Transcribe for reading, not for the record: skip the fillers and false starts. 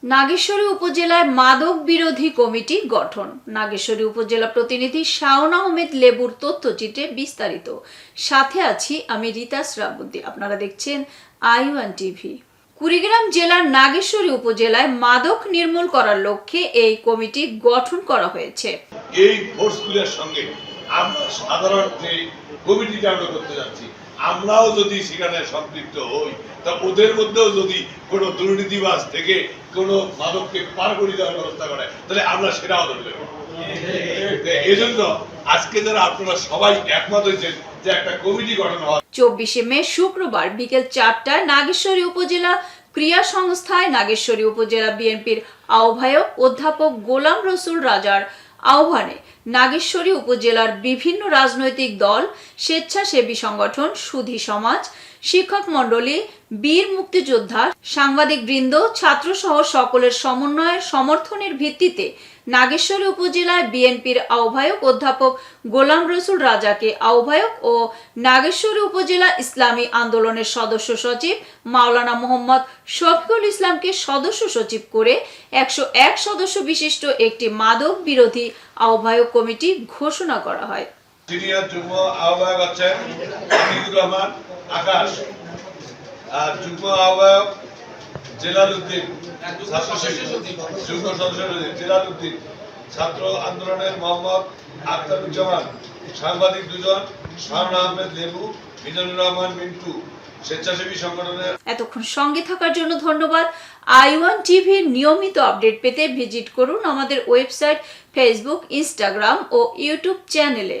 নাগেশ্বরী উপজেলায় মাদক বিরোধী কমিটি গঠন। নাগেশ্বরী উপজেলা প্রতিনিধি শাওন আহমেদ লেবুর তথ্যচিত্রে বিস্তারিত। সাথে আছি আমি রিতা শ্রাবন্তী। আপনারা দেখছেন i1 টিভি। কুড়িগ্রাম জেলার নাগেশ্বরী উপজেলায় মাদক নির্মূল করার লক্ষ্যে এই কমিটি গঠন করা হয়েছে। এই ফোর্সগুলোর সঙ্গে আমরা সাধারণ যে কমিটিটা আমরা করতে যাচ্ছি, আমরাও যদি সেখানে সম্পৃক্ত হই, তা ওদের মধ্যেও যদি কোনো দুর্নীতিবাজ থেকে কোনো মাদককে পার করে দেওয়ার ব্যবস্থা করে, তাহলে আমরা সেটাও ধরে দেবো। এই জন্য আজকে যারা আপনারা সবাই একমত হয়েছেন যে একটা কমিটি গঠন হয়। 24 মে শুক্রবার বিকেল 4টায় নাগেশ্বরী উপজেলা ক্রিয়া সংস্থায় নাগেশ্বরী উপজেলা বিএনপির আহ্বায়ক অধ্যাপক গোলাম রসুল রাজার আহ্বানে নাগেশ্বরী উপজেলার বিভিন্ন রাজনৈতিক দল, স্বেচ্ছাসেবী সংগঠন, সুধী সমাজ, শিক্ষক মণ্ডলী, বীর মুক্তিযোদ্ধা, সাংবাদিক বৃন্দ, ছাত্রসহ সকলের সমন্বয়ের সমর্থনের ভিত্তিতে নাগেশ্বরী উপজেলায় বিএনপির আহ্বায়ক অধ্যাপক গোলাম রসুল রাজাকে আহ্বায়ক ও নাগেশ্বরী উপজেলা ইসলামী আন্দোলনের সদস্য সচিব মাওলানা মোহাম্মদ শফিকুল ইসলামকে সদস্য সচিব করে 101 সদস্য বিশিষ্ট একটি মাদক বিরোধী আহ্বায়ক কমিটি ঘোষণা করা হয়। সিনিয়র যুগ্ম আহ্বায়ক আছেন হামিদুর রহমান আকাশ, আর যুগ্ম আহ্বায়ক জেলালউদ্দিন, যুগ্ম সদস্য জেলালউদ্দিন, ছাত্র আন্দোলনের মোহাম্মদ আখতারুজ্জামান, সাংবাদিক দুজন শাওন আহমেদ লেবু, মিজানুর রহমান মিন্টু, স্বেচ্ছাসেবী সংগঠনের। এতক্ষণ সঙ্গে থাকার জন্য ধন্যবাদ। i1 টিভির নিয়মিত আপডেট পেতে ভিজিট করুন আমাদের ওয়েবসাইট, ফেসবুক, ইনস্টাগ্রাম ও ইউটিউব চ্যানেলে।